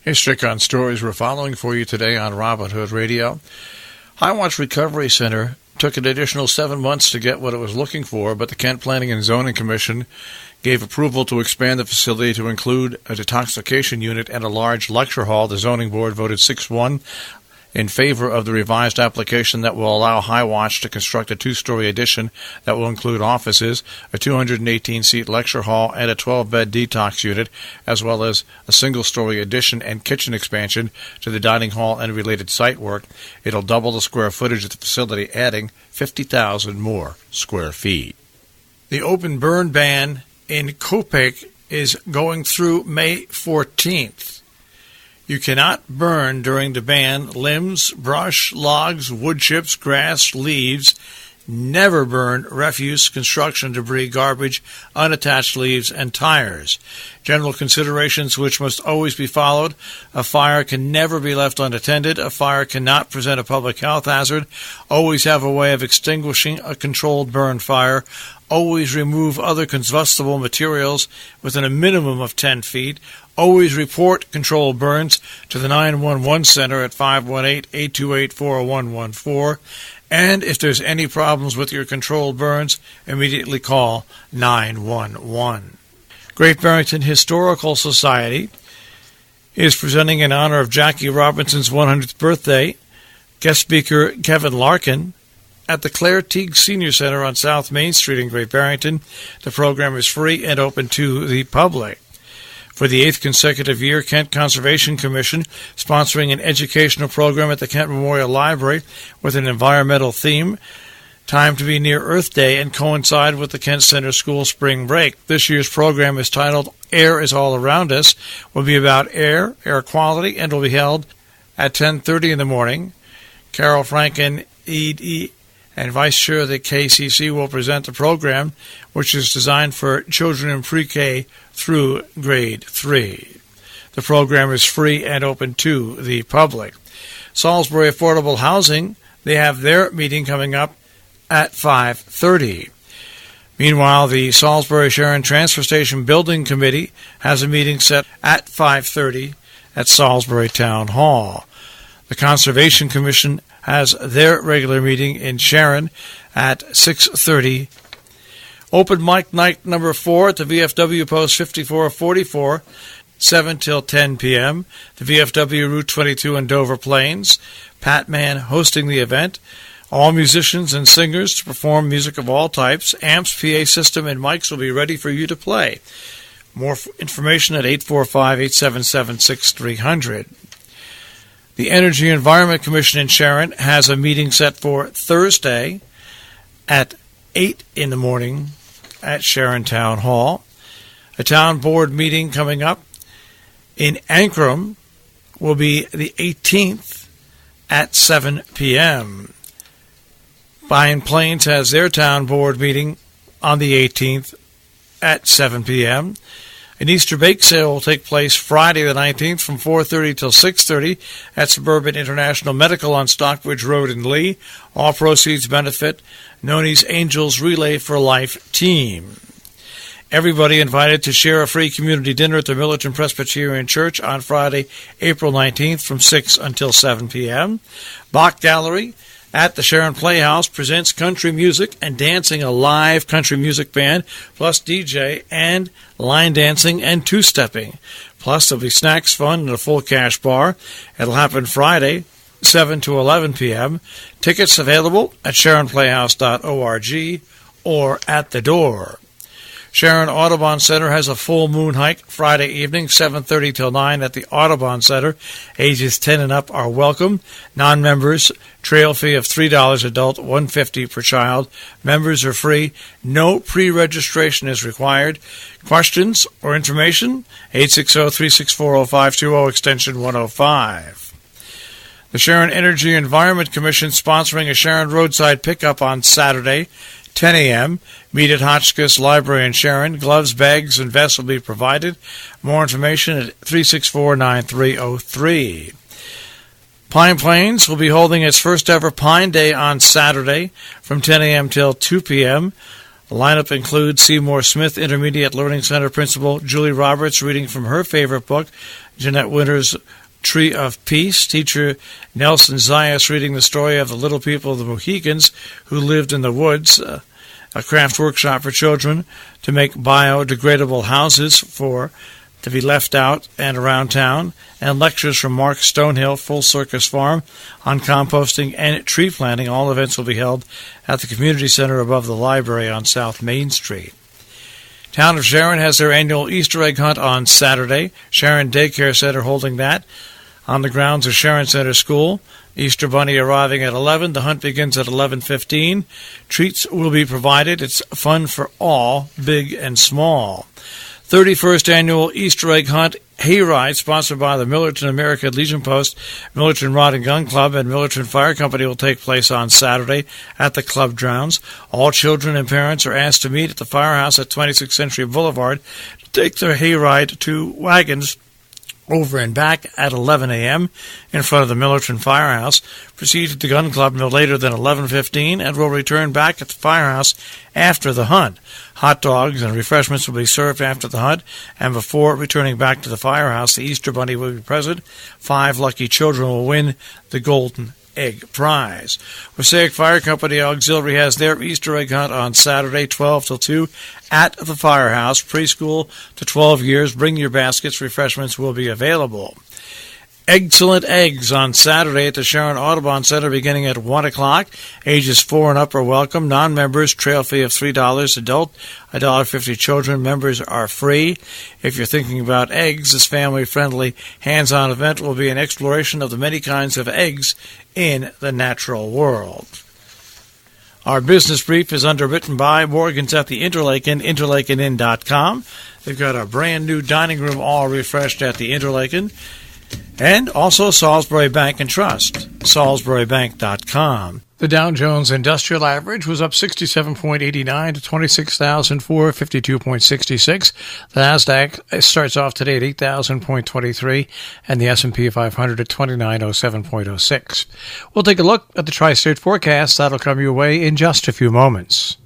Hey, Strick on Stories we're following for you today on Whdd Radio. Highwatch Recovery Center took an additional 7 months to get what it was looking for, but the Kent Planning and Zoning Commission gave approval to expand the facility to include a detoxification unit and a large lecture hall. The zoning board voted 6-1 in favor of the revised application that will allow Highwatch to construct a 2-story addition that will include offices, a 218-seat lecture hall, and a 12-bed detox unit, as well as a single-story addition and kitchen expansion to the dining hall and related site work. It'll double the square footage of the facility, adding 50,000 more square feet. The open burn ban in Kopek is going through May 14th. You cannot burn during the ban limbs, brush, logs, wood chips, grass, leaves. Never burn refuse, construction debris, garbage, unattached leaves, and tires. General considerations which must always be followed. A fire can never be left unattended. A fire cannot present a public health hazard. Always have a way of extinguishing a controlled burn fire. Always remove other combustible materials within a minimum of 10 feet. Always report controlled burns to the 911 center at 518-828-4114. And if there's any problems with your controlled burns, immediately call 911. Great Barrington Historical Society is presenting in honor of Jackie Robinson's 100th birthday. Guest speaker Kevin Larkin at the Claire Teague Senior Center on South Main Street in Great Barrington. The program is free and open to the public. For the 8th consecutive year, Kent Conservation Commission sponsoring an educational program at the Kent Memorial Library with an environmental theme, timed to be near Earth Day and coincide with the Kent Center School spring break. This year's program is titled Air is All Around Us, will be about air quality, and will be held at 10:30 in the morning. Carol Franken, ED, and Vice Chair of the KCC will present the program, which is designed for children in pre-K through grade 3. The program is free and open to the public. Salisbury Affordable Housing, they have their meeting coming up at 5:30. Meanwhile, the Salisbury Sharon Transfer Station Building Committee has a meeting set at 5:30 at Salisbury Town Hall. The Conservation Commission has their regular meeting in Sharon at 6:30. Open mic night number 4 at the VFW Post 5444, 7 till 10 p.m. The VFW Route 22 in Dover Plains. Pat Mann hosting the event. All musicians and singers to perform music of all types. Amps, PA system, and mics will be ready for you to play. More information at 845-877-6300. The Energy Environment Commission in Sharon has a meeting set for Thursday at 8 in the morning at Sharon Town Hall. A town board meeting coming up in Ankrum will be the 18th at 7 p.m. Pine Plains has their town board meeting on the 18th at 7 p.m. An Easter bake sale will take place Friday the 19th from 4:30 till 6:30 at Suburban International Medical on Stockbridge Road in Lee. All proceeds benefit Noni's Angels Relay for Life team. Everybody invited to share a free community dinner at the Millerton Presbyterian Church on Friday, April 19th from 6 until 7 p.m. Bach Gallery at the Sharon Playhouse presents country music and dancing, a live country music band, plus DJ and line dancing and two-stepping. Plus, there'll be snacks, fun, and a full cash bar. It'll happen Friday, 7 to 11 p.m. Tickets available at sharonplayhouse.org or at the door. Sharon Audubon Center has a full moon hike Friday evening, 7:30 till 9 at the Audubon Center. Ages 10 and up are welcome. Non-members, trail fee of $3 adult, $1.50 per child. Members are free. No pre-registration is required. Questions or information? 860-364-0520, extension 105. The Sharon Energy Environment Commission sponsoring a Sharon roadside pickup on Saturday, 10 a.m. Meet at Hotchkiss Library in Sharon. Gloves, bags, and vests will be provided. More information at 364-9303. Pine Plains will be holding its first ever Pine Day on Saturday from 10 a.m. till 2 p.m. The lineup includes Seymour Smith Intermediate Learning Center Principal Julie Roberts reading from her favorite book, Jeanette Winter's Tree of Peace, teacher Nelson Zayas reading the story of the little people of the Mohegans who lived in the woods, a craft workshop for children to make biodegradable houses to be left out and around town, and lectures from Mark Stonehill, Full Circus Farm, on composting and tree planting. All events will be held at the community center above the library on South Main Street. Town of Sharon has their annual Easter egg hunt on Saturday. Sharon Daycare Center holding that on the grounds of Sharon Center School. Easter Bunny arriving at 11. The hunt begins at 11:15. Treats will be provided. It's fun for all, big and small. 31st Annual Easter Egg Hunt Hayride, sponsored by the Millerton American Legion Post, Millerton Rod and Gun Club, and Millerton Fire Company, will take place on Saturday at the club grounds. All children and parents are asked to meet at the firehouse at 26th Century Boulevard to take their hayride to wagons over and back at 11 a.m. in front of the Millerton Firehouse. Proceed to the Gun Club no later than 11:15 and will return back at the firehouse after the hunt. Hot dogs and refreshments will be served after the hunt, and before returning back to the firehouse, the Easter Bunny will be present. 5 lucky children will win the Golden Egg Prize. Passaic Fire Company Auxiliary has their Easter egg hunt on Saturday, 12 till 2, at the firehouse. Preschool to 12 years. Bring your baskets. Refreshments will be available. Excellent Eggs on Saturday at the Sharon Audubon Center beginning at 1 o'clock. Ages 4 and up are welcome. Non-members, trail fee of $3. Adult, $1.50. Children, members are free. If you're thinking about eggs, this family-friendly, hands-on event will be an exploration of the many kinds of eggs in the natural world. Our business brief is underwritten by Morgan's at the Interlaken, interlakenin.com. They've got a brand new dining room all refreshed at the Interlaken. And also Salisbury Bank and Trust, salisburybank.com. The Dow Jones Industrial Average was up 67.89 to 26,452.66. The Nasdaq starts off today at 8,000.23, and the S&P 500 at 2907.06. We'll take a look at the Tri-State forecast. That'll come your way in just a few moments.